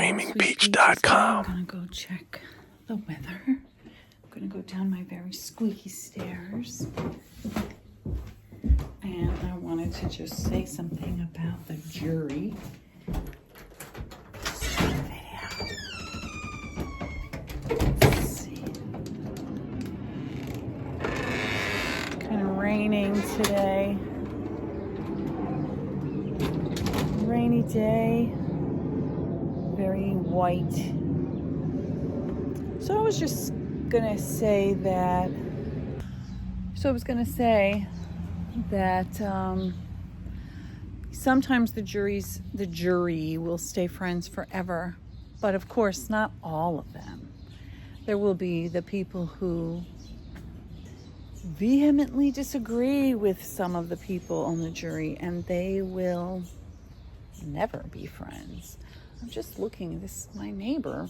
Day4+Jury.com. I'm gonna go check the weather. I'm gonna go down my very squeaky stairs. And I wanted to just say something about the jury. Start the video. Let's see. Kind of raining today. Rainy day. Very white. So I was just gonna say that. Sometimes the jury will stay friends forever, but of course not all of them. There will be the people who vehemently disagree with some of the people on the jury, and they will never be friends. I'm just looking at this. My neighbor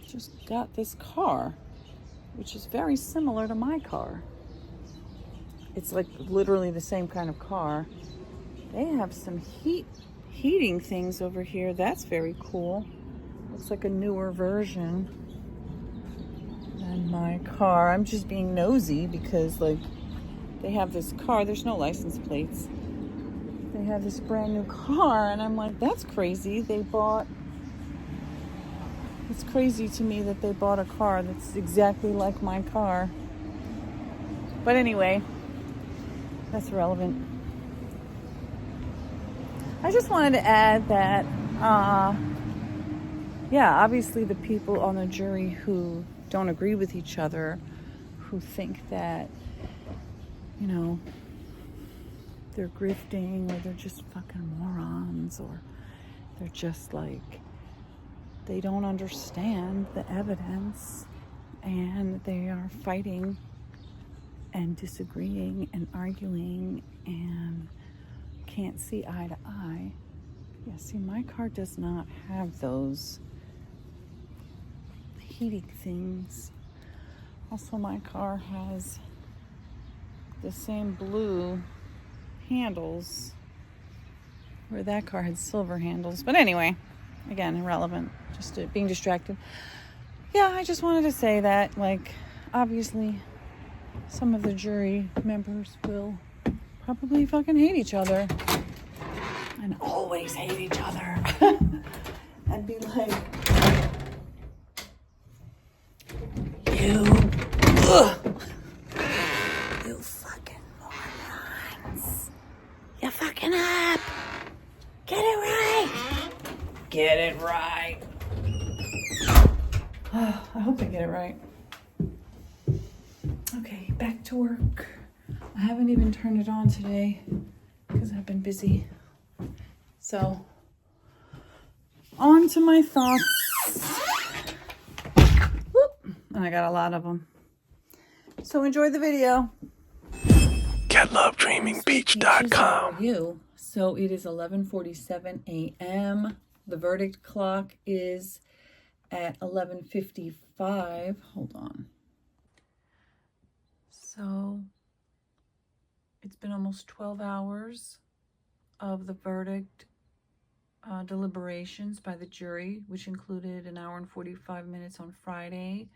just got this car, which is very similar to my car. It's like literally the same kind of car. They have some heating things over here. That's very cool. Looks like a newer version than my car. I'm just being nosy because like they have this car. There's no license plates. They have this brand new car, and I'm like, that's crazy. It's crazy to me that they bought a car that's exactly like my car. But anyway, that's irrelevant. I just wanted to add that, obviously the people on the jury who don't agree with each other, who think that, they're grifting, or they're just fucking morons, or they're just like, they don't understand the evidence, and they are fighting and disagreeing and arguing and can't see eye to eye. Yeah, see, my car does not have those heating things. Also, my car has the same blue handles where that car had silver handles. But anyway, again, irrelevant, just being distracted. Yeah, I just wanted to say that, like, obviously some of the jury members will probably fucking hate each other and always hate each other and be like, you fucking morons, you fucking up, get it right. I hope I get it right. Okay, back to work. I haven't even turned it on today because I've been busy. So, on to my thoughts. Whoop, and I got a lot of them. So enjoy the video. GetLoveDreamingBeach.com. So it is 11:47 a.m. The verdict clock is at 11:55. Hold on. So it's been almost 12 hours of the verdict deliberations by the jury, which included an hour and 45 minutes on Friday.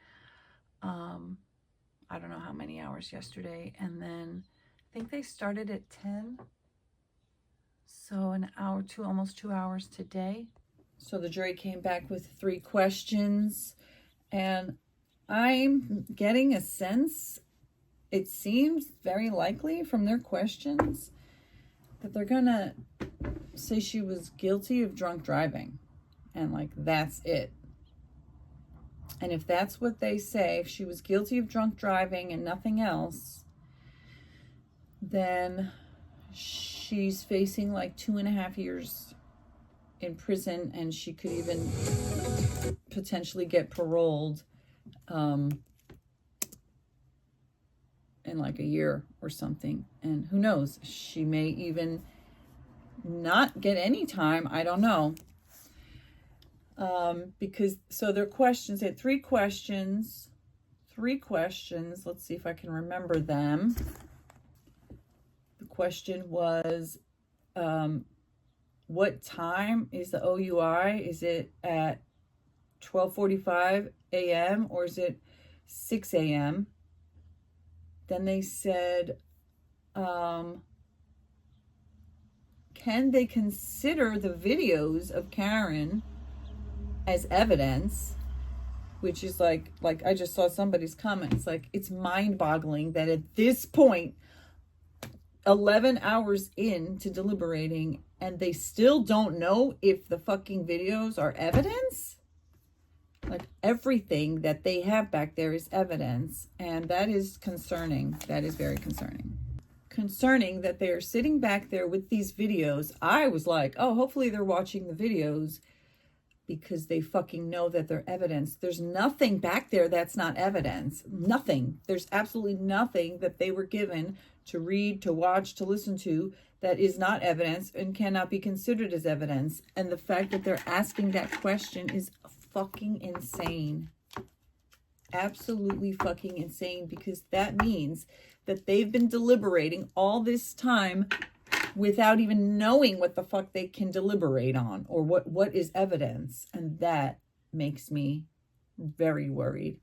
I don't know how many hours yesterday. And then I think they started at 10. So an hour, almost 2 hours today. So the jury came back with 3 questions. And I'm getting a sense, it seems very likely from their questions, that they're gonna say she was guilty of drunk driving. And like, that's it. And if that's what they say, if she was guilty of drunk driving and nothing else, then she's facing like 2.5 years in prison, and she could even potentially get paroled in like a year or something. And who knows, she may even not get any time. I don't know. Because, so their questions, they had 3 questions. Let's see if I can remember them. The question was, what time is the OUI? Is it at 12:45 a.m. or is it 6 a.m.? Then they said, can they consider the videos of Karen as evidence? Which is like I just saw somebody's comments, like, it's mind-boggling that at this point, 11 hours into deliberating, and they still don't know if the fucking videos are evidence. Like, everything that they have back there is evidence, and that is concerning. That is very concerning. Concerning that they are sitting back there with these videos. I was like, oh, hopefully they're watching the videos because they fucking know that they're evidence. There's nothing back there that's not evidence. Nothing. There's absolutely nothing that they were given to read, to watch, to listen to that is not evidence and cannot be considered as evidence. And the fact that they're asking that question is fucking insane. Absolutely fucking insane, because that means that they've been deliberating all this time without even knowing what the fuck they can deliberate on or what is evidence. And that makes me very worried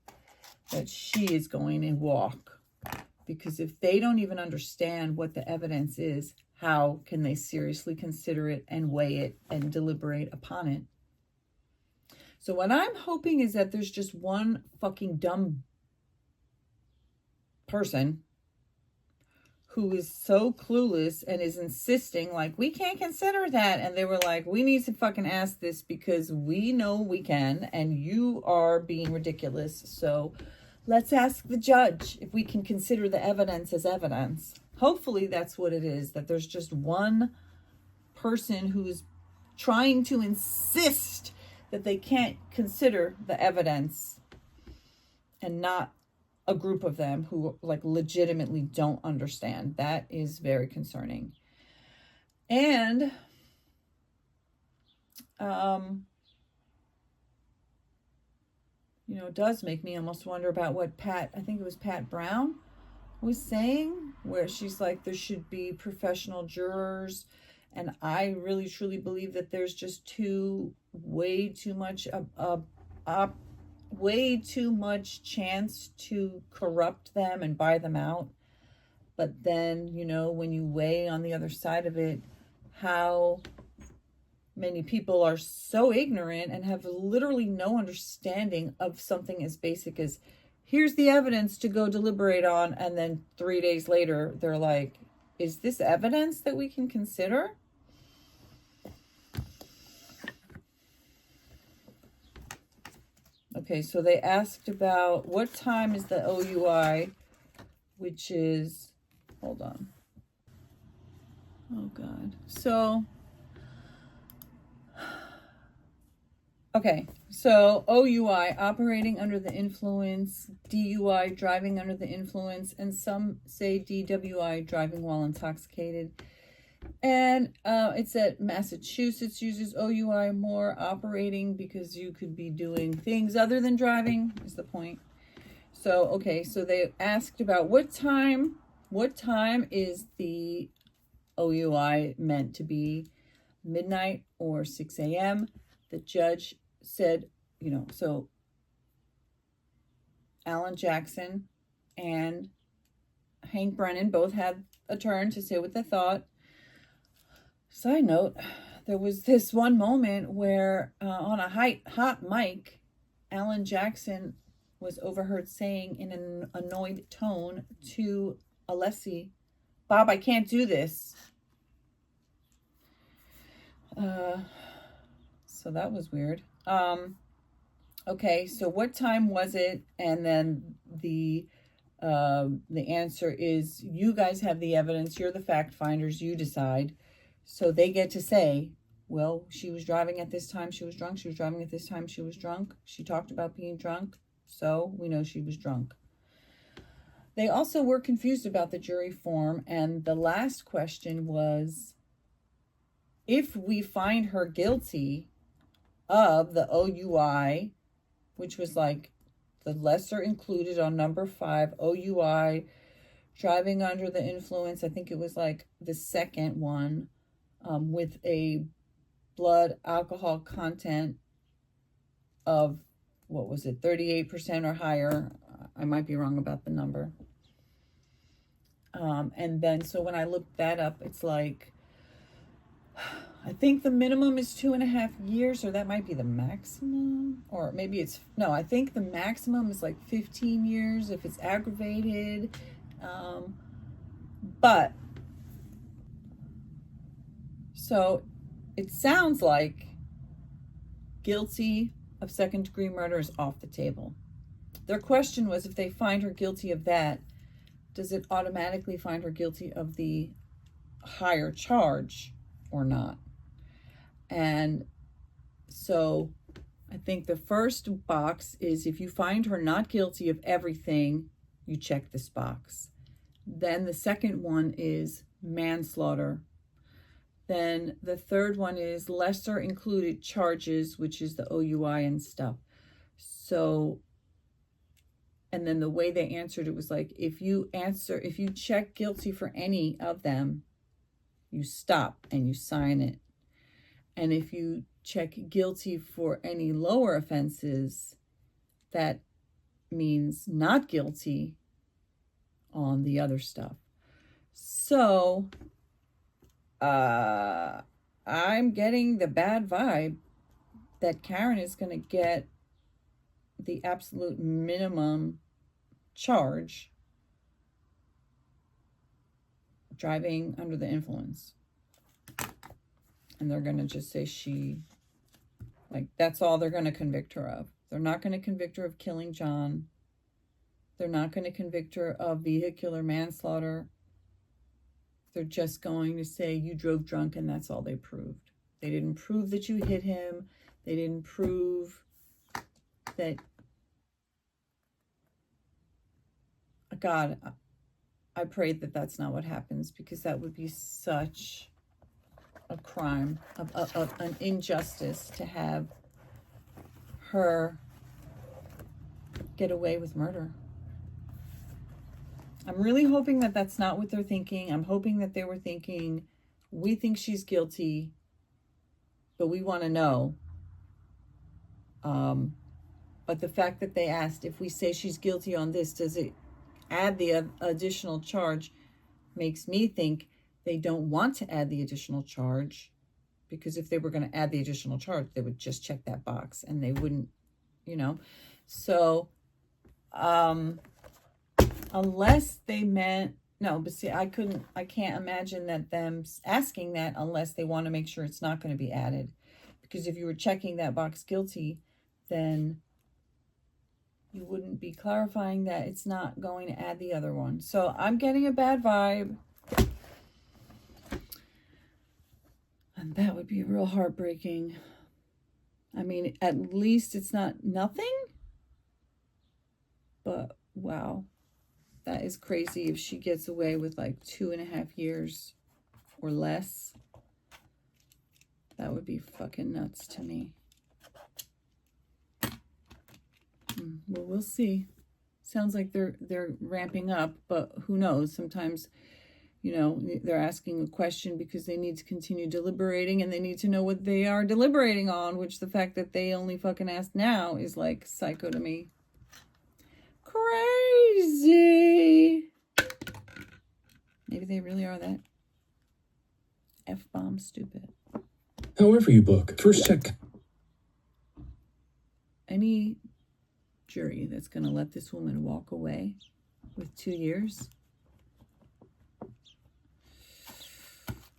that she is going to walk. Because if they don't even understand what the evidence is, how can they seriously consider it and weigh it and deliberate upon it? So what I'm hoping is that there's just one fucking dumb person who is so clueless and is insisting, like, we can't consider that. And they were like, we need to fucking ask this because we know we can, and you are being ridiculous. So let's ask the judge if we can consider the evidence as evidence. Hopefully that's what it is, that there's just one person who's trying to insist that they can't consider the evidence, and not a group of them who like legitimately don't understand. That is very concerning. And it does make me almost wonder about what I think it was Pat Brown was saying, where she's like, there should be professional jurors. And I really truly believe that there's just way too much chance to corrupt them and buy them out. But then, when you weigh on the other side of it, how many people are so ignorant and have literally no understanding of something as basic as, here's the evidence to go deliberate on. And then 3 days later, they're like, is this evidence that we can consider? Okay, so they asked about what time is the OUI, which is, hold on. Oh, God. So, okay, so OUI, operating under the influence, DUI, driving under the influence, and some say DWI, driving while intoxicated. And it's that Massachusetts uses OUI more, operating because you could be doing things other than driving, is the point. So, okay, so they asked about what time is the OUI meant to be, midnight or 6 a.m.? The judge said, so Alan Jackson and Hank Brennan both had a turn to say what they thought. Side note, there was this one moment where on a hot mic, Alan Jackson was overheard saying in an annoyed tone to Alessi, Bob, I can't do this. So that was weird. Okay, so what time was it? And then the answer is, you guys have the evidence. You're the fact finders. You decide. So they get to say, well, she was driving at this time, she was drunk. She was driving at this time, she was drunk. She talked about being drunk, so we know she was drunk. They also were confused about the jury form, and the last question was, if we find her guilty of the OUI, which was like the lesser included on number 5, OUI, driving under the influence, I think it was like the second one, with a blood alcohol content of what was it, 38% or higher. I might be wrong about the number. And then, so when I looked that up, it's like, I think the minimum is 2.5 years, or that might be the maximum, or maybe it's, no, I think the maximum is like 15 years if it's aggravated. But, so it sounds like guilty of second-degree murder is off the table. Their question was, if they find her guilty of that, does it automatically find her guilty of the higher charge or not? And so I think the first box is, if you find her not guilty of everything, you check this box. Then the second one is manslaughter. Then the third one is lesser included charges, which is the OUI and stuff. So, and then the way they answered it was like, if you check guilty for any of them, you stop and you sign it. And if you check guilty for any lower offenses, that means not guilty on the other stuff. So, I'm getting the bad vibe that Karen is going to get the absolute minimum charge, driving under the influence. And they're going to just say that's all they're going to convict her of. They're not going to convict her of killing John. They're not going to convict her of vehicular manslaughter. They're just going to say you drove drunk, and that's all they proved. They didn't prove that you hit him. They didn't prove that. God, I pray that that's not what happens, because that would be such a crime, an injustice to have her get away with murder. I'm really hoping that that's not what they're thinking. I'm hoping that they were thinking, we think she's guilty, but we want to know. But the fact that they asked, if we say she's guilty on this, does it add the additional charge, makes me think they don't want to add the additional charge, because if they were going to add the additional charge, they would just check that box and they wouldn't, So, unless they meant, no, but see, I can't imagine that them asking that unless they want to make sure it's not going to be added. Because if you were checking that box guilty, then you wouldn't be clarifying that it's not going to add the other one. So I'm getting a bad vibe. And that would be real heartbreaking. I mean, at least it's not nothing. But wow, that is crazy if she gets away with like 2.5 years or less. That would be fucking nuts to me. Well, we'll see. Sounds like they're ramping up, but who knows? Sometimes, they're asking a question because they need to continue deliberating, and they need to know what they are deliberating on, which the fact that they only fucking asked now is like psycho to me. Crazy. Maybe they really are that F-bomb stupid. However you book, first check. Any jury that's going to let this woman walk away with 2 years,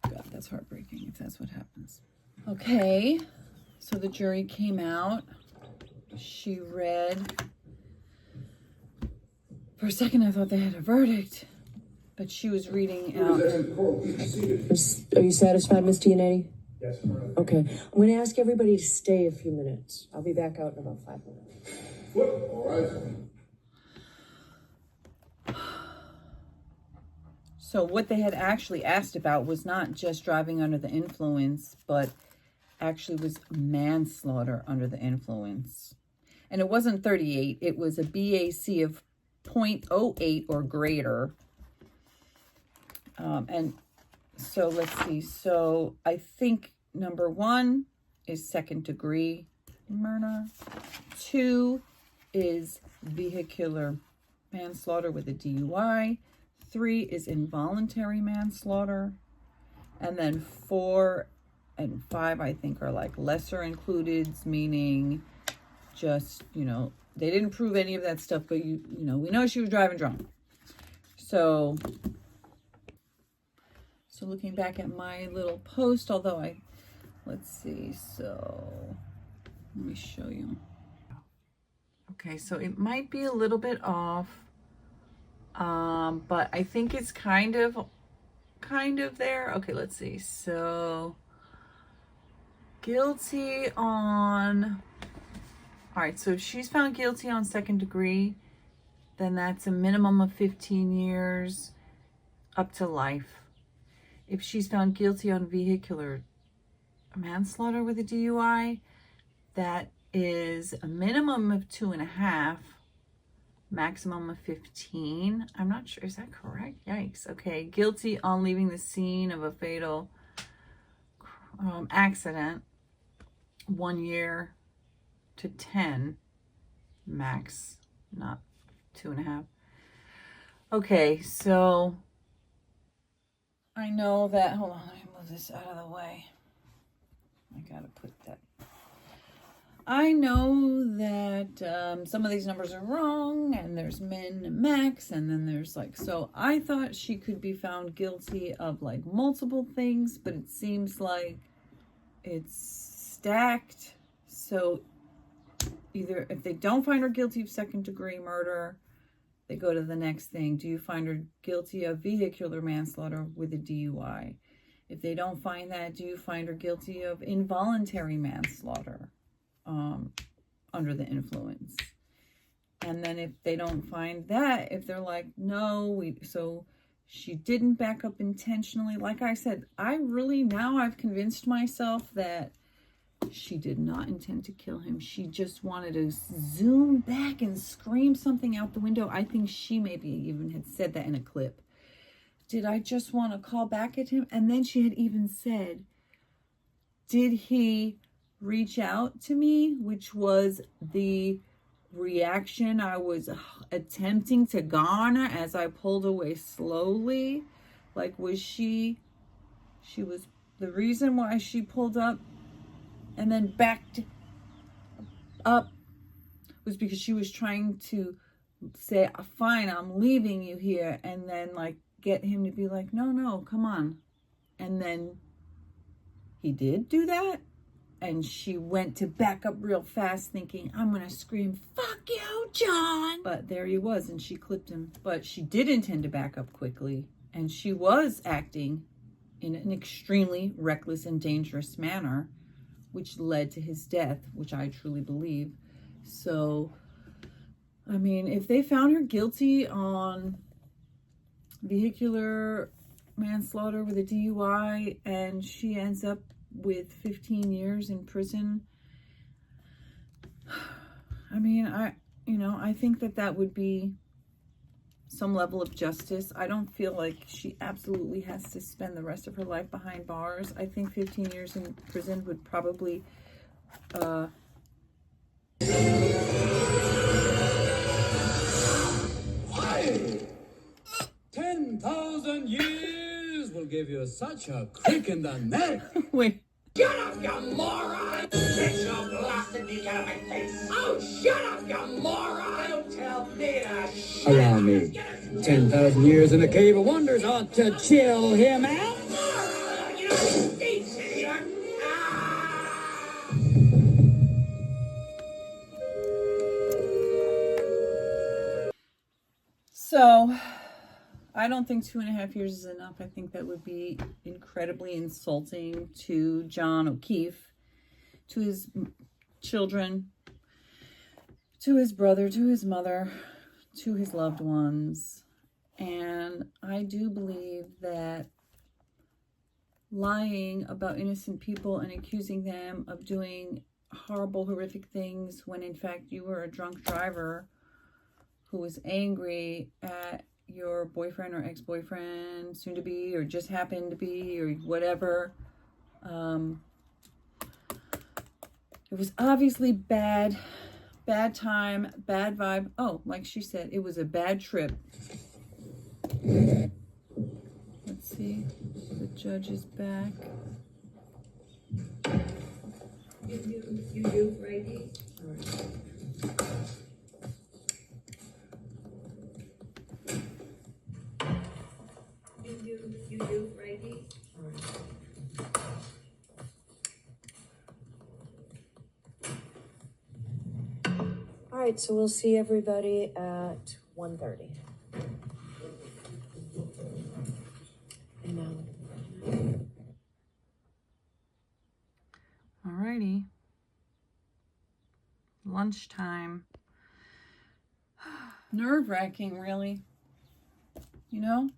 God, that's heartbreaking if that's what happens. Okay, so the jury came out. She read. For a second, I thought they had a verdict, but she was reading out. Are you satisfied, Ms. Giannetti? Yes, Okay. I'm going to ask everybody to stay a few minutes. I'll be back out in about 5 minutes. All right. So what they had actually asked about was not just driving under the influence, but actually was manslaughter under the influence. And it wasn't 38. It was a BAC of 0.08 or greater. And so let's see. So I think number 1 is second degree. murder. 2 is vehicular manslaughter with a DUI. 3 is involuntary manslaughter. And then 4 and 5, I think, are like lesser included, meaning just, you know, they didn't prove any of that stuff, but you know, we know she was driving drunk. So looking back at my little post, although let's see, so let me show you. Okay, so it might be a little bit off, but I think it's kind of there. Okay, let's see. So guilty on, all right, so if she's found guilty on second degree, then that's a minimum of 15 years up to life. If she's found guilty on vehicular manslaughter with a DUI, that is a minimum of 2.5, maximum of 15. I'm not sure, is that correct? Yikes. Okay, guilty on leaving the scene of a fatal accident, 1 year to 10, max, not 2.5. Okay, so I know that, hold on, let me move this out of the way. I gotta put that. I know that some of these numbers are wrong, and there's min and max, and then there's like, so I thought she could be found guilty of like multiple things, but it seems like it's stacked. So either if they don't find her guilty of second degree murder, they go to the next thing. Do you find her guilty of vehicular manslaughter with a DUI? If they don't find that, do you find her guilty of involuntary manslaughter under the influence? And then if they don't find that, if they're like, no, so she didn't back up intentionally. Like I said, I've convinced myself that she did not intend to kill him. She just wanted to zoom back and scream something out the window. I think she maybe even had said that in a clip. Did I just want to call back at him? And then she had even said, did he reach out to me? Which was the reaction I was attempting to garner as I pulled away slowly. Like, was she was the reason why she pulled up and then backed up was because she was trying to say, fine, I'm leaving you here, and then like get him to be like, no, come on. And then he did do that, and she went to back up real fast thinking, I'm gonna scream, fuck you, John. But there he was, and she clipped him. But she did intend to back up quickly, and she was acting in an extremely reckless and dangerous manner, which led to his death, which I truly believe. So, I mean, if they found her guilty on vehicular manslaughter with a DUI and she ends up with 15 years in prison, I mean, I think that would be some level of justice. I don't feel like she absolutely has to spend the rest of her life behind bars. I think 15 years in prison would probably 10,000 years will give you such a crick in the neck. Wait. Shut up, you moron! Get your blasted beak out of my face! Oh, shut up, you moron! Don't tell me to shut up! Allow me. 10,000 years in a cave of wonders ought to chill him out. Moron! You stinks in here! Ah! So, I don't think 2.5 years is enough. I think that would be incredibly insulting to John O'Keefe, to his children, to his brother, to his mother, to his loved ones. And I do believe that lying about innocent people and accusing them of doing horrible, horrific things when in fact you were a drunk driver who was angry at your boyfriend or ex-boyfriend, soon to be, or just happened to be, or whatever, It was obviously bad time, bad vibe. Oh, like she said, it was a bad trip. Let's see, the judge is back. You do, righty? All right. You do, righty? All right. All right, so we'll see everybody at 1:30. Alrighty. Lunchtime. Nerve-wracking, really. You know?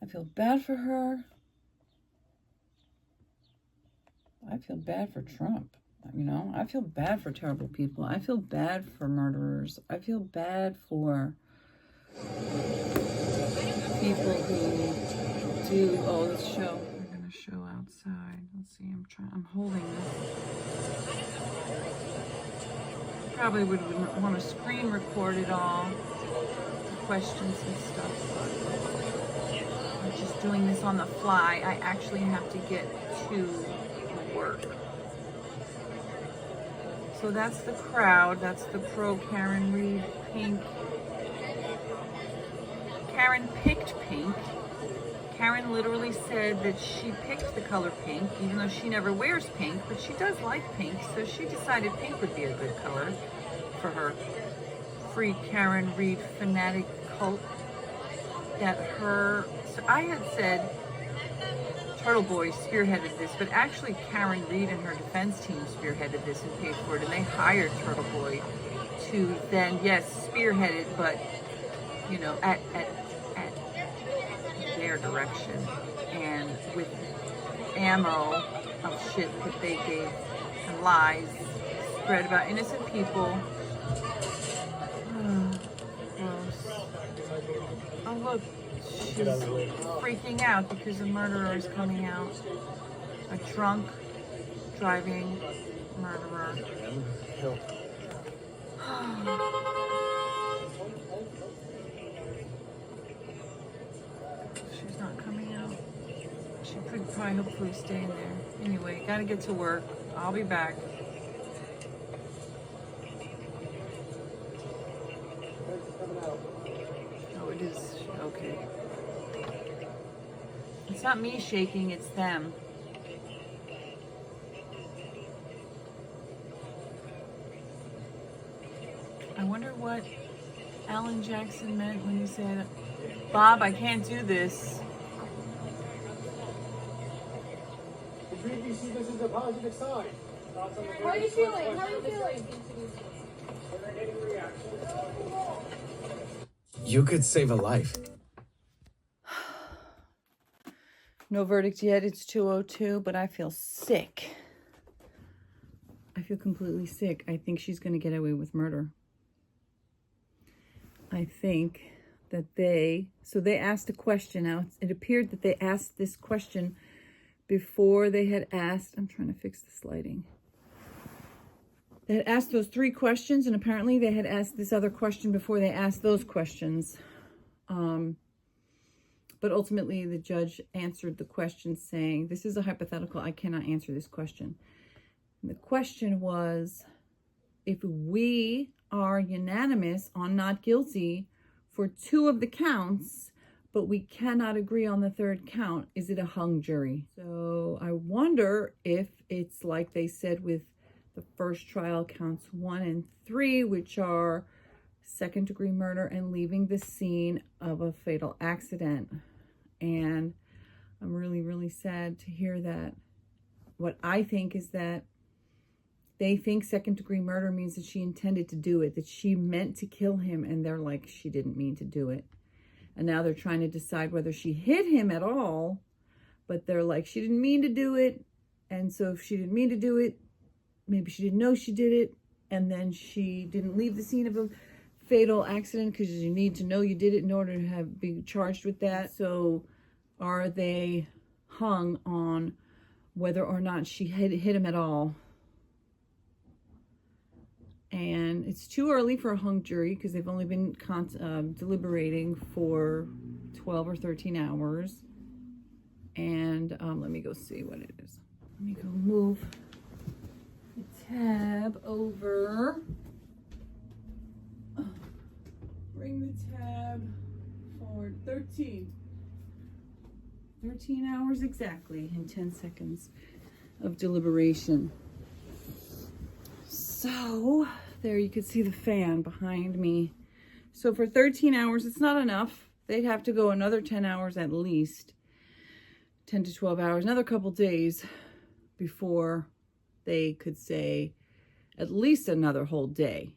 I feel bad for her. I feel bad for Trump. You know, I feel bad for terrible people. I feel bad for murderers. I feel bad for people who do, oh, this show. We're gonna show outside. Let's see, I'm holding this. Probably would want to screen record it all, the questions and stuff. I'm just doing this on the fly. I actually have to get to work. So that's the crowd. That's the pro Karen Reed pink. Karen picked pink. Karen literally said that she picked the color pink, even though she never wears pink, but she does like pink, so she decided pink would be a good color for her free Karen Reed fanatic cult. So I had said Turtle Boy spearheaded this, but actually Karen Reed and her defense team spearheaded this and paid for it, and they hired Turtle Boy to then, yes, spearhead it, but, you know, at their direction, and with ammo of shit that they gave and lies spread about innocent people. Gross. Oh look, she's freaking out because a murderer is coming out. A drunk driving murderer. She's not coming out. She could probably hopefully stay in there. Anyway, gotta get to work. I'll be back. Oh, it is. Okay. It's not me shaking, it's them. I wonder what Alan Jackson meant when he said, "Bob, I can't do this." You see this as a positive sign. How are you feeling? How are you feeling? You could save a life. No verdict yet. It's 2:02, but I feel sick. I feel completely sick. I think she's going to get away with murder. I think that they asked a question. Now, it appeared that they asked this question before they had asked, I'm trying to fix this lighting. They had asked those 3 questions, and apparently they had asked this other question before they asked those questions. But ultimately, the judge answered the question saying, this is a hypothetical, I cannot answer this question. And the question was, if we are unanimous on not guilty for 2 of the counts, but we cannot agree on the 3rd count, is it a hung jury? So I wonder if it's like they said with the first trial, counts 1 and 3, which are 2nd-degree murder and leaving the scene of a fatal accident. And I'm really, really sad to hear that. What I think is that they think 2nd-degree murder means that she intended to do it, that she meant to kill him, and they're like, she didn't mean to do it. And now they're trying to decide whether she hit him at all, but they're like, she didn't mean to do it. And so if she didn't mean to do it, maybe she didn't know she did it, and then she didn't leave the scene of a fatal accident because you need to know you did it in order to be charged with that. So are they hung on whether or not she hit him at all? And it's too early for a hung jury because they've only been deliberating for 12 or 13 hours. And let me go see what it is. Let me go move the tab over. Bring the tab forward. 13 hours exactly and 10 seconds of deliberation. So there you can see the fan behind me. So for 13 hours, it's not enough. They'd have to go another 10 hours at least, 10 to 12 hours, another couple days before they could say at least another whole day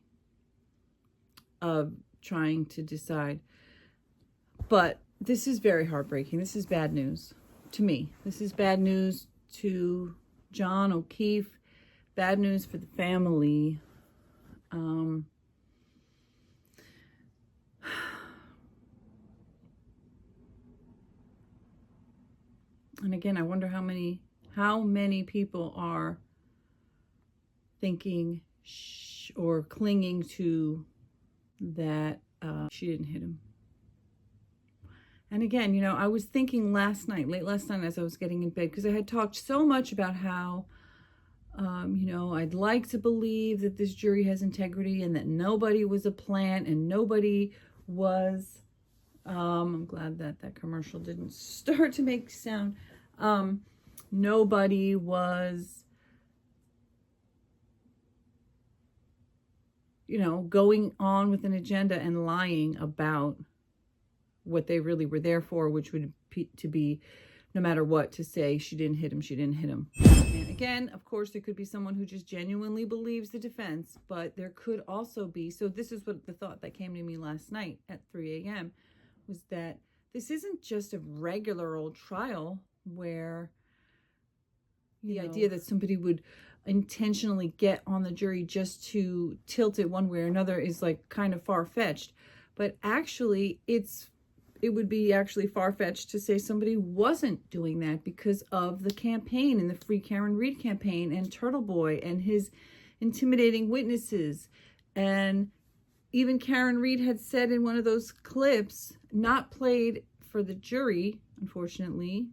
of trying to decide. But this is very heartbreaking. This is bad news to me. This is bad news to John O'Keefe. Bad news for the family. And again, I wonder how many people are thinking or clinging to that she didn't hit him. And again, you know, I was thinking late last night as I was getting in bed, because I had talked so much about how you know, I'd like to believe that this jury has integrity and that nobody was a plant and nobody was, I'm glad that that commercial didn't start to make sound. Nobody was, you know, going on with an agenda and lying about what they really were there for, which would be no matter what, to say she didn't hit him, she didn't hit him. And again, of course, there could be someone who just genuinely believes the defense, but there could also be, so this is what the thought that came to me last night at 3 a.m. was that this isn't just a regular old trial where the idea that somebody would intentionally get on the jury just to tilt it one way or another is like kind of far-fetched. But actually, it would be actually far-fetched to say somebody wasn't doing that because of the campaign and the Free Karen Read campaign and Turtle Boy and his intimidating witnesses. And even Karen Read had said in one of those clips, not played for the jury, unfortunately,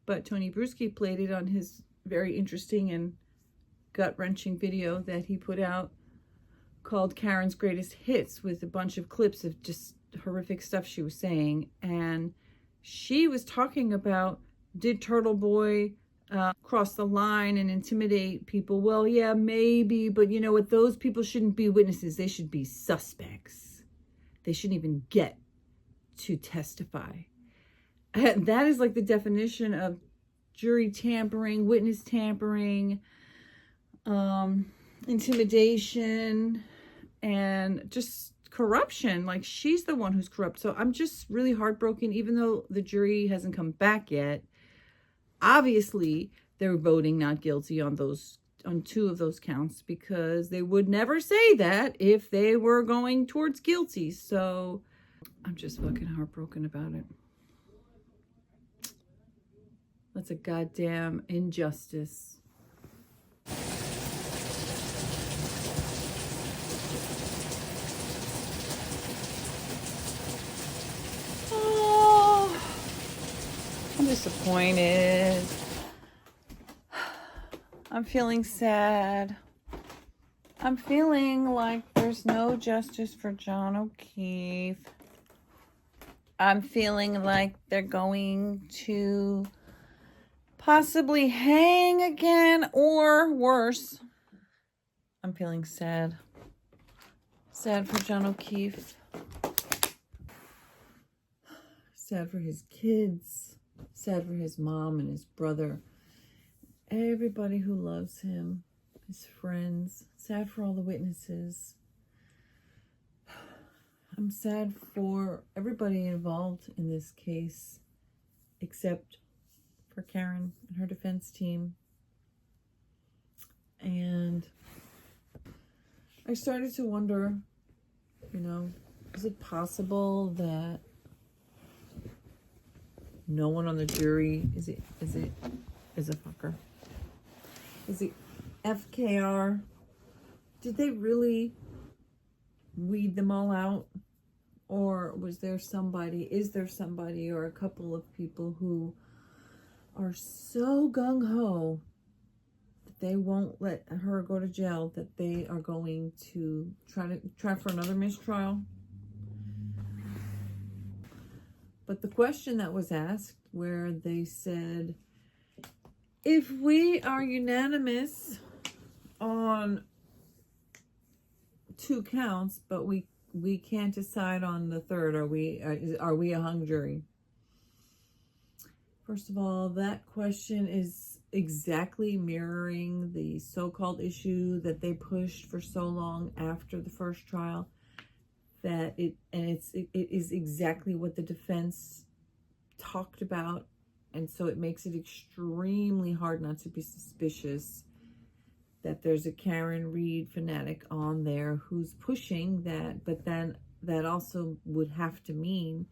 but Tony Bruschi played it on his very interesting and gut-wrenching video that he put out called Karen's Greatest Hits, with a bunch of clips of just horrific stuff she was saying. And she was talking about, did Turtle Boy cross the line and intimidate people? Well, yeah, maybe, but you know what? Those people shouldn't be witnesses. They should be suspects. They shouldn't even get to testify. And that is like the definition of jury tampering, witness tampering, intimidation, and just corruption. Like, she's the one who's corrupt. So I'm just really heartbroken, even though the jury hasn't come back yet. Obviously, they're voting not guilty on 2 of those counts, because they would never say that if they were going towards guilty. So I'm just fucking heartbroken about it. That's a goddamn injustice. Oh, I'm disappointed. I'm feeling sad. I'm feeling like there's no justice for John O'Keefe. I'm feeling like they're going to possibly hang again, or worse. I'm feeling sad. Sad for John O'Keefe. Sad for his kids. Sad for his mom and his brother. Everybody who loves him. His friends. Sad for all the witnesses. I'm sad for everybody involved in this case, except for Karen and her defense team. And I started to wonder, you know, is it possible that no one on the jury is a fucker? Is the FKR did they really weed them all out? Or is there somebody or a couple of people who are so gung-ho that they won't let her go to jail, that they are going to try for another mistrial? But the question that was asked, where they said, if we are unanimous on 2 counts, but we can't decide on the third, are we a hung jury? First of all, that question is exactly mirroring the so-called issue that they pushed for so long after the first trial, that it is exactly what the defense talked about, and so it makes it extremely hard not to be suspicious that there's a Karen Reed fanatic on there who's pushing that, but then that also would have to mean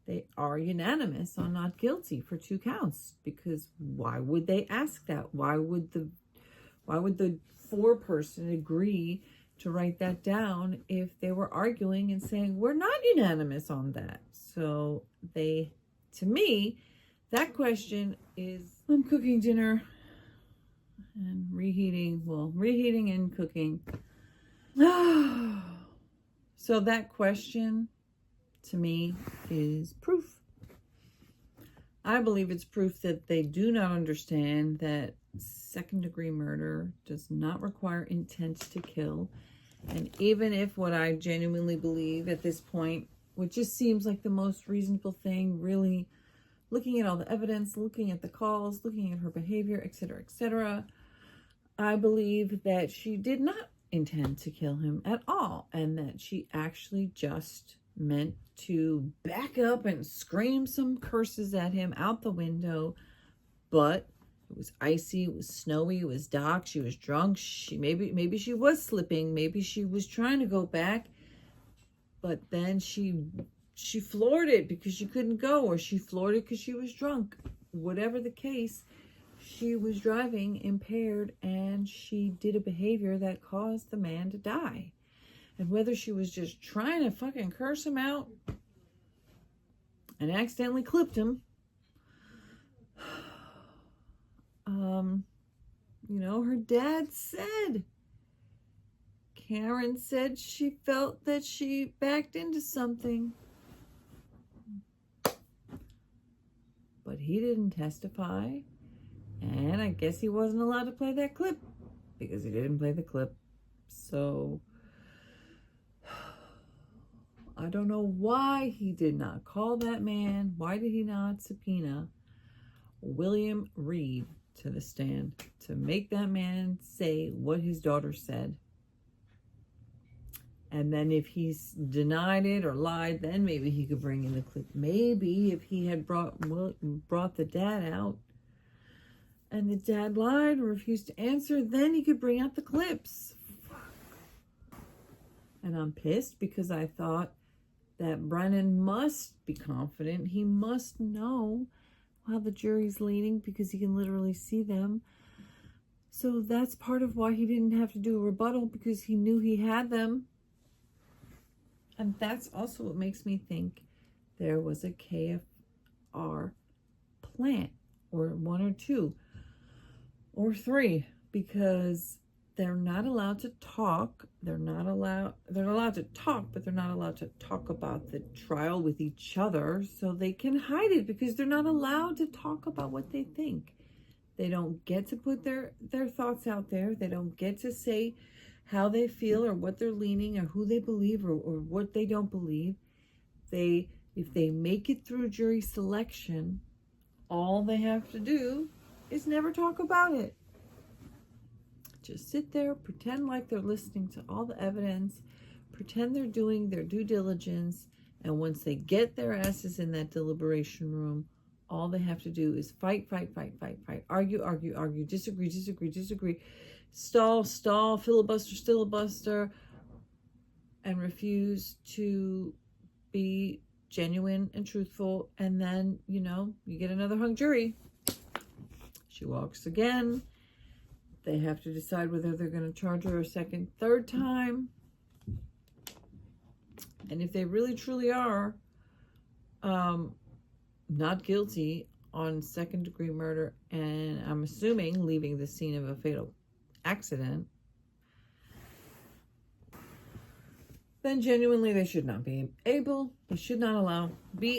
they are unanimous on not guilty for 2 counts, because why would they ask that? Why would the 4-person agree to write that down if they were arguing and saying, we're not unanimous on that? So to me, that question is, I'm cooking dinner and reheating and cooking. So that question, to me, is proof. I believe it's proof that they do not understand that second-degree murder does not require intent to kill. And even if what I genuinely believe at this point, which just seems like the most reasonable thing, really looking at all the evidence, looking at the calls, looking at her behavior, etc., I believe that she did not intend to kill him at all, and that she actually just meant to back up and scream some curses at him out the window. But it was icy, it was snowy, it was dark, she was drunk, maybe she was slipping, maybe she was trying to go back, but then she floored it because she couldn't go, or she floored it because she was drunk. Whatever the case, she was driving impaired, and she did a behavior that caused the man to die. And whether she was just trying to fucking curse him out and accidentally clipped him, her dad said, Karen said she felt that she backed into something. But he didn't testify. And I guess he wasn't allowed to play that clip because he didn't play the clip. So I don't know why he did not call that man. Why did he not subpoena William Reed to the stand to make that man say what his daughter said? And then if he's denied it or lied, then maybe he could bring in the clip. Maybe if he had brought the dad out and the dad lied or refused to answer, then he could bring out the clips. And I'm pissed because I thought that Brennan must be confident. He must know how the jury's leaning because he can literally see them. So that's part of why he didn't have to do a rebuttal, because he knew he had them. And that's also what makes me think there was a KFR plant, or 1 or 2 or 3, because they're not allowed to talk. They're allowed to talk, but they're not allowed to talk about the trial with each other. So they can hide it because they're not allowed to talk about what they think. They don't get to put their thoughts out there. They don't get to say how they feel or what they're leaning or who they believe or what they don't believe. If they make it through jury selection, all they have to do is never talk about it. Just sit there, pretend like they're listening to all the evidence, pretend they're doing their due diligence, and once they get their asses in that deliberation room, all they have to do is fight, argue, disagree, stall, filibuster, and refuse to be genuine and truthful, and then, you get another hung jury. She walks again. They have to decide whether they're going to charge her a second, third time. And if they really truly are not guilty on second-degree murder, and I'm assuming leaving the scene of a fatal accident, then genuinely they should not be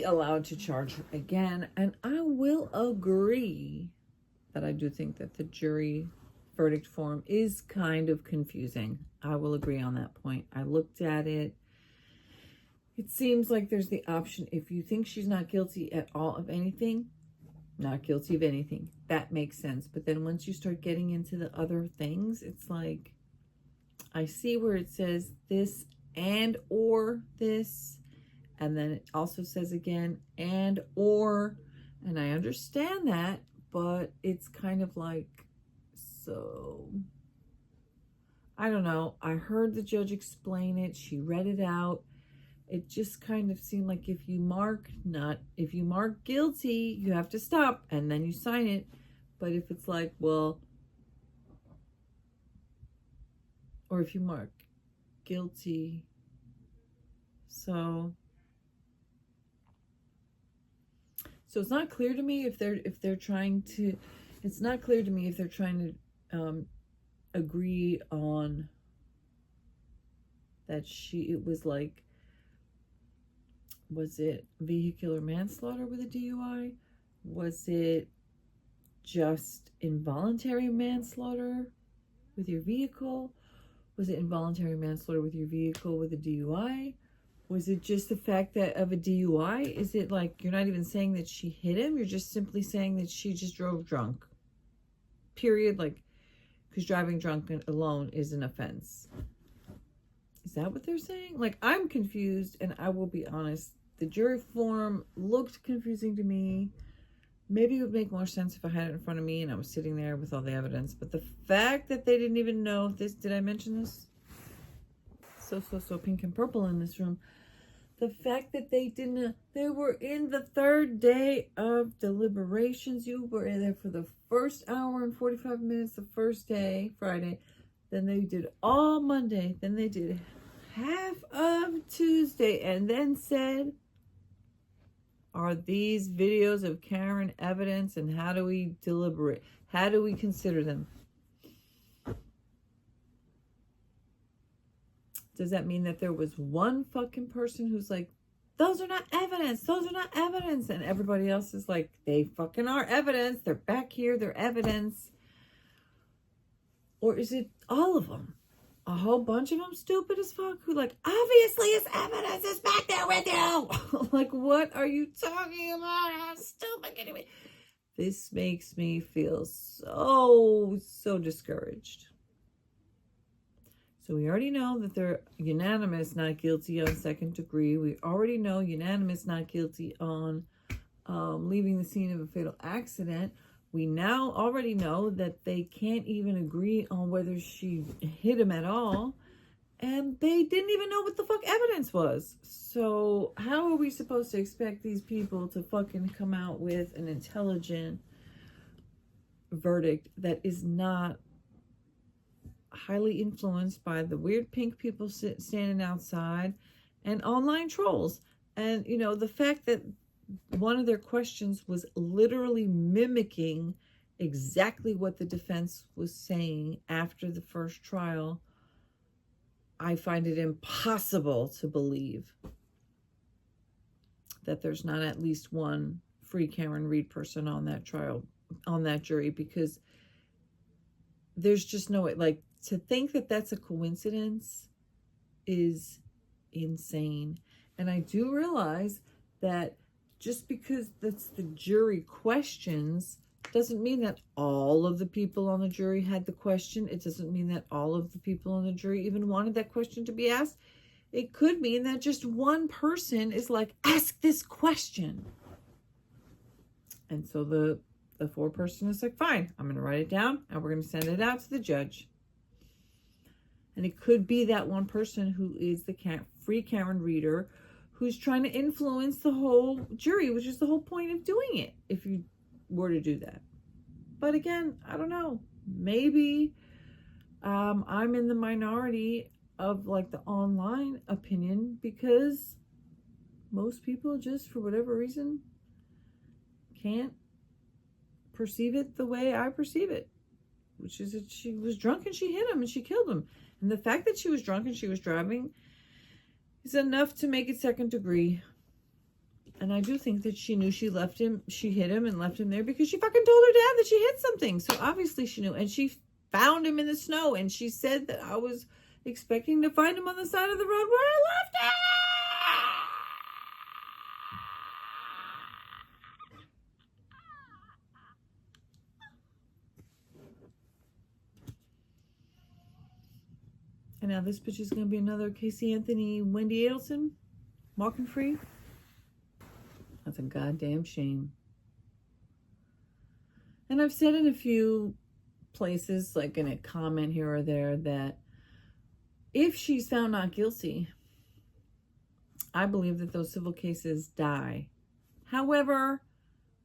allowed to charge her again. And I will agree that I do think that the jury verdict form is kind of confusing. I will agree on that point. I looked at it. It seems like there's the option, if you think she's not guilty at all of anything, not guilty of anything, that makes sense. But then once you start getting into the other things, it's like, I see where it says this and or this, and then it also says again and or, and I understand that, but it's kind of like, so I don't know. I heard the judge explain it. She read it out. It just kind of seemed like if you mark guilty, you have to stop and then you sign it. But if it's like, well, or if you mark guilty, so it's not clear to me if they're trying to, it's not clear to me if they're trying to agree on that it was like, was it vehicular manslaughter with a DUI? Was it just involuntary manslaughter with your vehicle? Was it involuntary manslaughter with your vehicle with a DUI? Was it just the fact that of a DUI? Is it like you're not even saying that she hit him? You're just simply saying that she just drove drunk. Period. Like, because driving drunk alone is an offense. Is that what they're saying? Like, I'm confused, and I will be honest. The jury form looked confusing to me. Maybe it would make more sense if I had it in front of me and I was sitting there with all the evidence. But the fact that they didn't even know this, did I mention this? So pink and purple in this room. The fact that they were in the third day of deliberations. You were in there for the first hour and 45 minutes the first day, Friday. Then they did all Monday. Then they did half of Tuesday, and then said, are these videos of Karen evidence, and how do we deliberate? How do we consider them? Does that mean that there was one fucking person who's like, those are not evidence, those are not evidence, and everybody else is like, they fucking are evidence, they're back here, they're evidence? Or is it all of them? A whole bunch of them stupid as fuck who like, obviously it's evidence, it's back there with you. Like, what are you talking about? How stupid can you be? This makes me feel so discouraged. So we already know that they're unanimous not guilty on second degree. We already know unanimous not guilty on leaving the scene of a fatal accident. We now already know that they can't even agree on whether she hit him at all. And they didn't even know what the fuck evidence was. So how are we supposed to expect these people to fucking come out with an intelligent verdict that is not highly influenced by the weird pink people standing outside and online trolls? And, you know, the fact that one of their questions was literally mimicking exactly what the defense was saying after the first trial, I find it impossible to believe that there's not at least one free Karen Reed person on that trial, on that jury, because there's just no way. Like, to think that that's a coincidence is insane. And I do realize that just because that's the jury questions doesn't mean that all of the people on the jury had the question. It doesn't mean that all of the people on the jury even wanted that question to be asked. It could mean that just one person is like, ask this question. And so the foreperson is like, fine, I'm going to write it down and we're going to send it out to the judge. And it could be that one person who is the free Karen reader who's trying to influence the whole jury, which is the whole point of doing it, if you were to do that. But again, I don't know. maybe I'm in the minority of like the online opinion, because most people just for whatever reason can't perceive it the way I perceive it, which is that she was drunk and she hit him and she killed him. And the fact that she was drunk and she was driving is enough to make it second degree. And I do think that she knew she hit him and left him there because she fucking told her dad that she hit something. So obviously she knew. And she found him in the snow, and she said that I was expecting to find him on the side of the road where I left him. And now this bitch is going to be another Casey Anthony, Wendy Adelson, walking free. That's a goddamn shame. And I've said in a few places, like in a comment here or there, that if she's found not guilty, I believe that those civil cases die. However,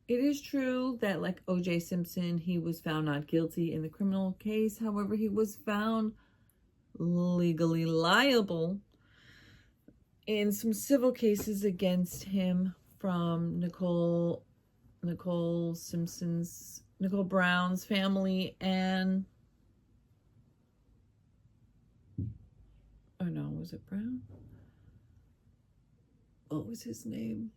it is true that like O.J. Simpson, he was found not guilty in the criminal case. However, he was found legally liable in some civil cases against him from Nicole Brown's family, and was it Brown? What was his name?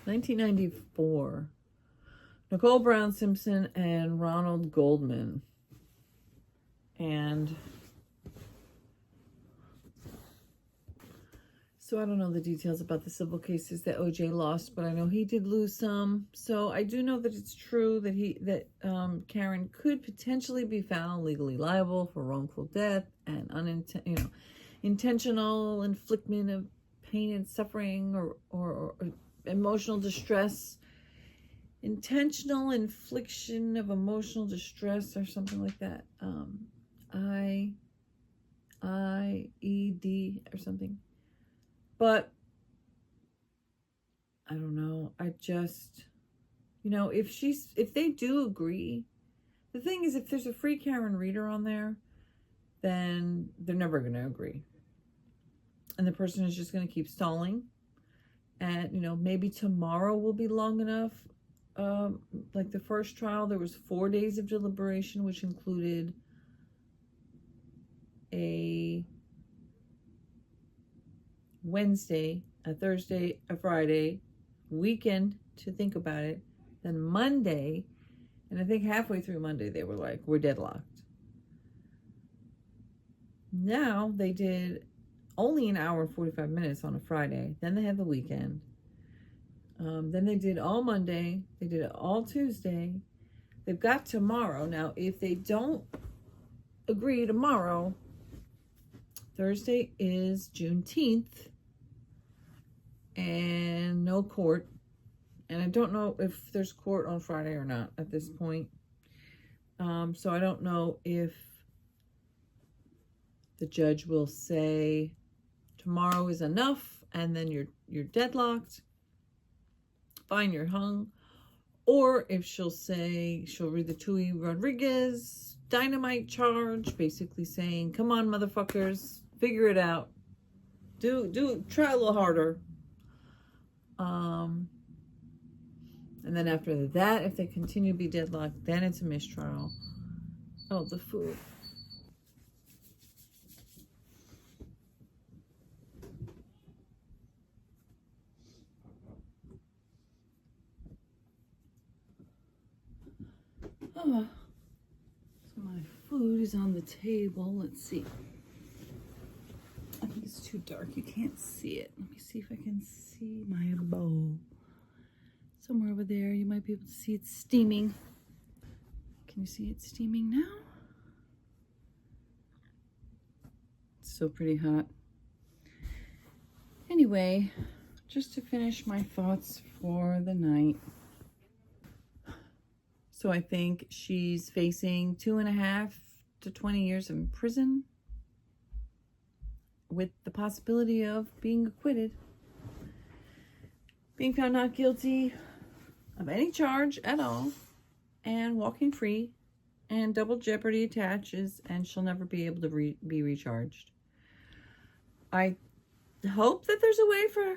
1994. Nicole Brown Simpson and Ronald Goldman. And so I don't know the details about the civil cases that OJ lost, but I know he did lose some. So I do know that it's true that Karen could potentially be found legally liable for wrongful death and intentional infliction of pain and suffering or emotional distress. Intentional infliction of emotional distress or something like that. IED or something. But I don't know. I just, if they do agree, the thing is, if there's a free Karen reader on there, then they're never going to agree. And the person is just going to keep stalling. And, maybe tomorrow will be long enough. Like the first trial, there was 4 days of deliberation, which included a Wednesday, a Thursday, a Friday, weekend to think about it, then Monday, and I think halfway through Monday they were like, we're deadlocked. Now they did only an hour and 45 minutes on a Friday, then they had the weekend, then they did all Monday, they did it all Tuesday, they've got tomorrow. Now if they don't agree tomorrow, Thursday is Juneteenth and no court. And I don't know if there's court on Friday or not at this point. So I don't know if the judge will say tomorrow is enough and then you're deadlocked. Fine, you're hung. Or if she'll read the Tui Rodriguez dynamite charge, basically saying, come on, motherfuckers, figure it out. Try a little harder. And then after that, if they continue to be deadlocked, then it's a mistrial. Oh, the food. Oh, so my food is on the table. Let's see. I think it's too dark. You can't see it. Let me see if I can see my bowl. Somewhere over there, you might be able to see it steaming. Can you see it steaming now? It's still pretty hot. Anyway, just to finish my thoughts for the night. So I think she's facing 2.5 to 20 years in prison with the possibility of being acquitted. Being found not guilty of any charge at all. and walking free, and double jeopardy attaches, and she'll never be able to be recharged. I hope that there's a way for,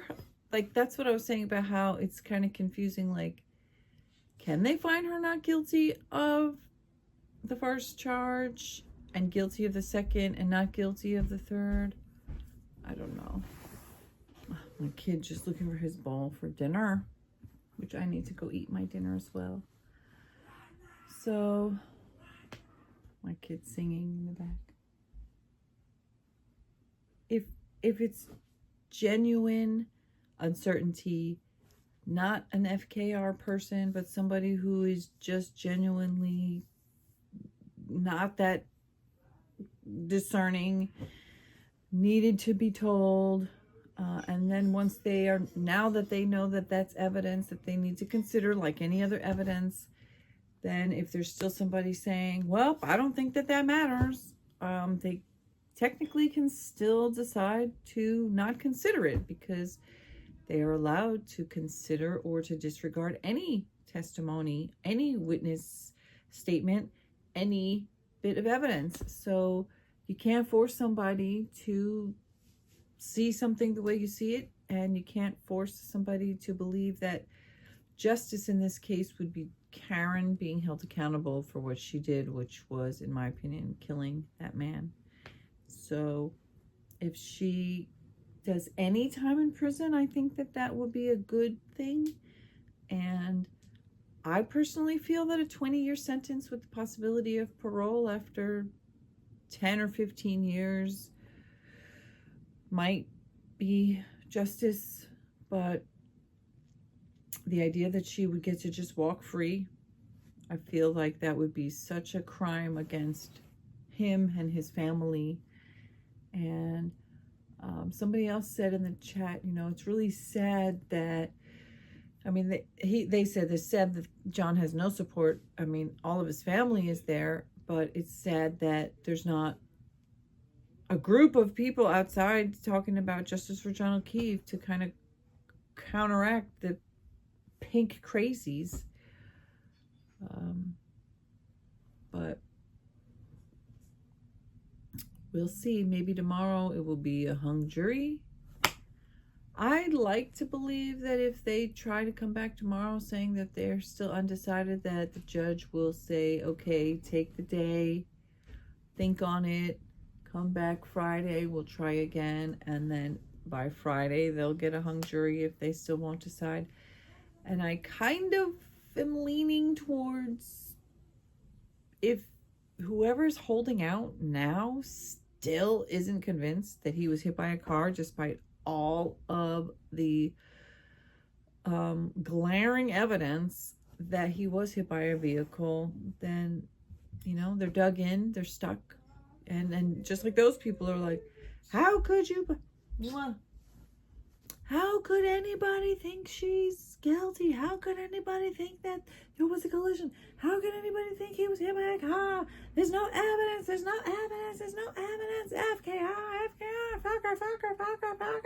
like, that's what I was saying about how it's kind of confusing. Like, can they find her not guilty of the first charge and guilty of the second and not guilty of the third? I don't know. My kid just looking for his ball for dinner, which I need to go eat my dinner as well. So my kid's singing in the back. If it's genuine uncertainty, not an FKR person, but somebody who is just genuinely not that discerning, needed to be told, and then once they are, now that they know that that's evidence that they need to consider like any other evidence, then if there's still somebody saying, well, I don't think that matters, they technically can still decide to not consider it, because they are allowed to consider or to disregard any testimony, any witness statement, any bit of evidence. So you can't force somebody to see something the way you see it, and you can't force somebody to believe that justice in this case would be Karen being held accountable for what she did, which was, in my opinion, killing that man. So if she does any time in prison, I think that would be a good thing. And I personally feel that a 20-year sentence with the possibility of parole after 10 or 15 years might be justice, but the idea that she would get to just walk free, I feel like that would be such a crime against him and his family. And somebody else said in the chat, you know, it's really sad that, I mean, they said it's sad that John has no support. I mean, all of his family is there, but it's sad that there's not a group of people outside talking about justice for John O'Keefe to kind of counteract the pink crazies. But we'll see. Maybe tomorrow it will be a hung jury. I'd like to believe that if they try to come back tomorrow saying that they're still undecided, that the judge will say, okay, take the day, think on it, come back Friday, we'll try again, and then by Friday they'll get a hung jury if they still won't decide. And I kind of am leaning towards, if whoever's holding out now still isn't convinced that he was hit by a car, despite all of the glaring evidence that he was hit by a vehicle, then, you know, they're dug in, they're stuck. And just like those people are like, how could anybody think she's guilty? How could anybody think that there was a collision? How could anybody think he was hit by a car? There's no evidence, there's no evidence, there's no evidence. FKR, fucker.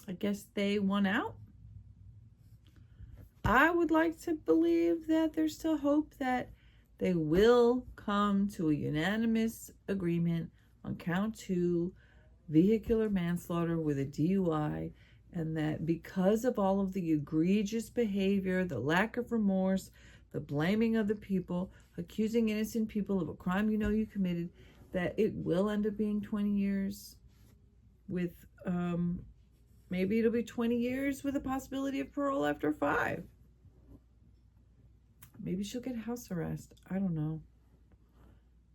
I guess they won out. I would like to believe that there's still hope that they will come to a unanimous agreement on count 2, vehicular manslaughter with a DUI, and that because of all of the egregious behavior, the lack of remorse, the blaming of the people, accusing innocent people of a crime you know you committed, that it will end up being 20 years with, maybe it'll be 20 years with a possibility of parole after 5. Maybe she'll get house arrest. I don't know.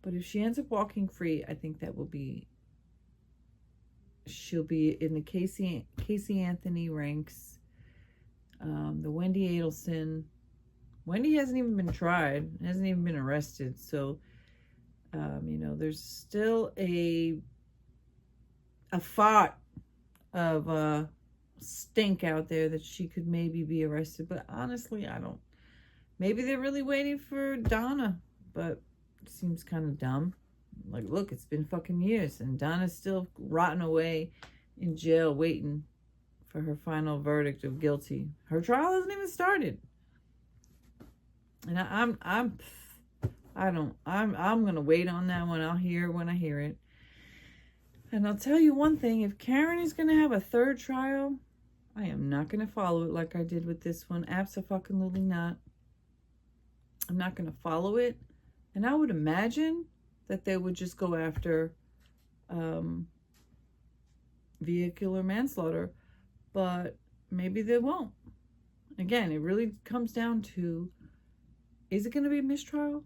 But if she ends up walking free, I think that will be, she'll be in the Casey Anthony ranks, the Wendy Adelson. Wendy hasn't even been tried, hasn't even been arrested. So, you know, there's still a thought of stink out there that she could maybe be arrested. But honestly, I don't. Maybe they're really waiting for Donna, but it seems kind of dumb. Like, look, it's been fucking years, and Donna's still rotting away in jail waiting for her final verdict of guilty. Her trial hasn't even started. And I'm gonna wait on that one. I'll hear it when I hear it. And I'll tell you one thing, if Karen is gonna have a third trial, I am not gonna follow it like I did with this one. Abso-fucking-lutely not. I'm not gonna follow it. And I would imagine that they would just go after vehicular manslaughter, but maybe they won't. Again, it really comes down to, is it going to be a mistrial?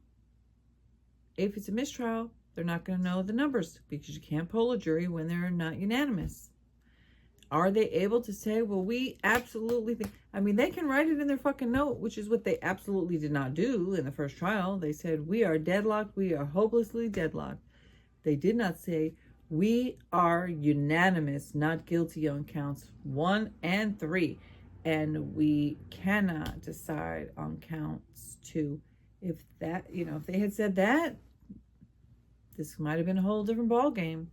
If it's a mistrial, they're not going to know the numbers because you can't poll a jury when they're not unanimous. Are they able to say, well, we absolutely think, I mean, they can write it in their fucking note, which is what they absolutely did not do in the first trial. They said, we are deadlocked. We are hopelessly deadlocked. They did not say, we are unanimous, not guilty on counts 1 and 3. And we cannot decide on counts 2. If that, if they had said that, this might have been a whole different ball game.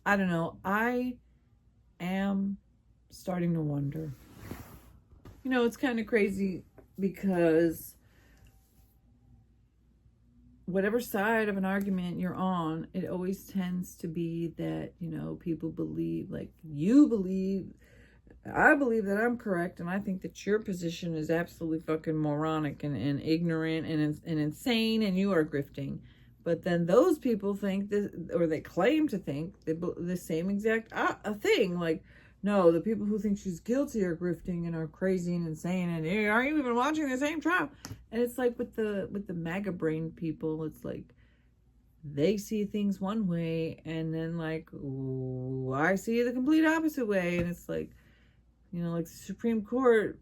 I don't know. I am starting to wonder. It's kind of crazy because whatever side of an argument you're on, it always tends to be that, people believe, like you believe, I believe that I'm correct, and I think that your position is absolutely fucking moronic and ignorant and insane, and you are grifting. But then those people think this, or they claim to think the same exact thing. Like, no, the people who think she's guilty are grifting and are crazy and insane, and are you even watching the same trial? And it's like with the MAGA brain people, it's like they see things one way, and then like, ooh, I see it the complete opposite way, and it's like, like the Supreme Court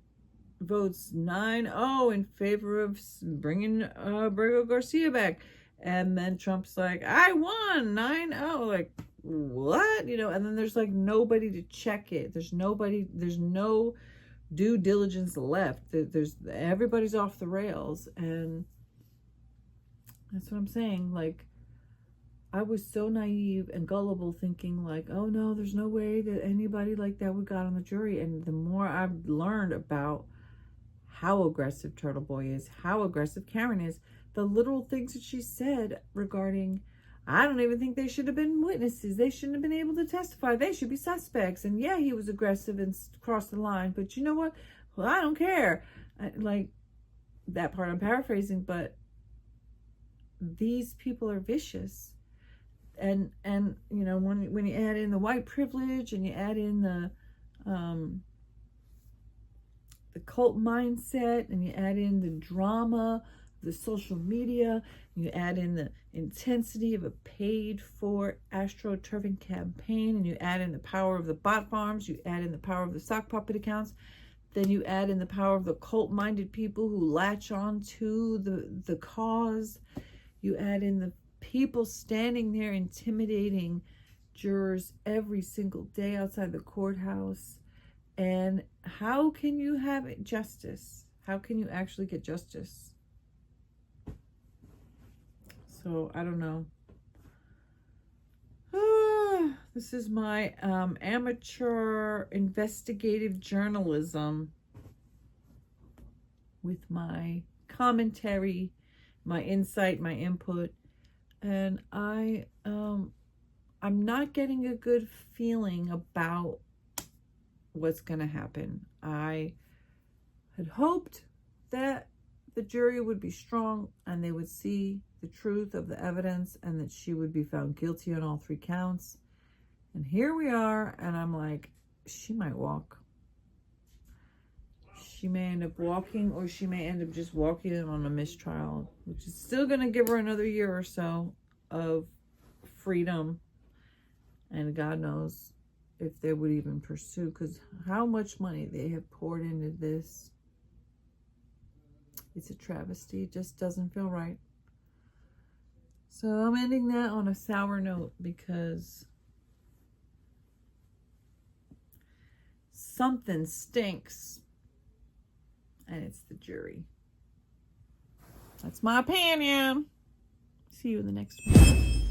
votes 9-0 in favor of bringing Bergo Garcia back. And then Trump's like, I won 9-0. Like, what? And then there's like nobody to check it. There's no due diligence left. Everybody's off the rails. And that's what I'm saying. Like, I was so naive and gullible thinking like, oh no, there's no way that anybody like that would got on the jury. And the more I've learned about how aggressive Turtle Boy is, how aggressive Karen is, the little things that she said regarding, I don't even think they should have been witnesses. They shouldn't have been able to testify. They should be suspects. And yeah, he was aggressive and crossed the line. But you know what? Well, I don't care. Like, that part I'm paraphrasing, but these people are vicious. And when you add in the white privilege and you add in the cult mindset and you add in the drama, the social media, you add in the intensity of a paid-for astroturfing campaign, and you add in the power of the bot farms, you add in the power of the sock puppet accounts, then you add in the power of the cult-minded people who latch on to the cause, you add in the people standing there intimidating jurors every single day outside the courthouse. And how can you have justice? How can you actually get justice? So I don't know. This is my amateur investigative journalism with my commentary, my insight, my input. And I'm not getting a good feeling about what's going to happen. I had hoped that the jury would be strong and they would see the truth of the evidence and that she would be found guilty on all 3 counts. And here we are, and I'm like, she might walk. She may end up walking, or she may end up just walking on a mistrial, which is still going to give her another year or so of freedom. And God knows if they would even pursue, because how much money they have poured into this. It's a travesty. It just doesn't feel right. So I'm ending that on a sour note because something stinks. And it's the jury. That's my opinion. See you in the next one.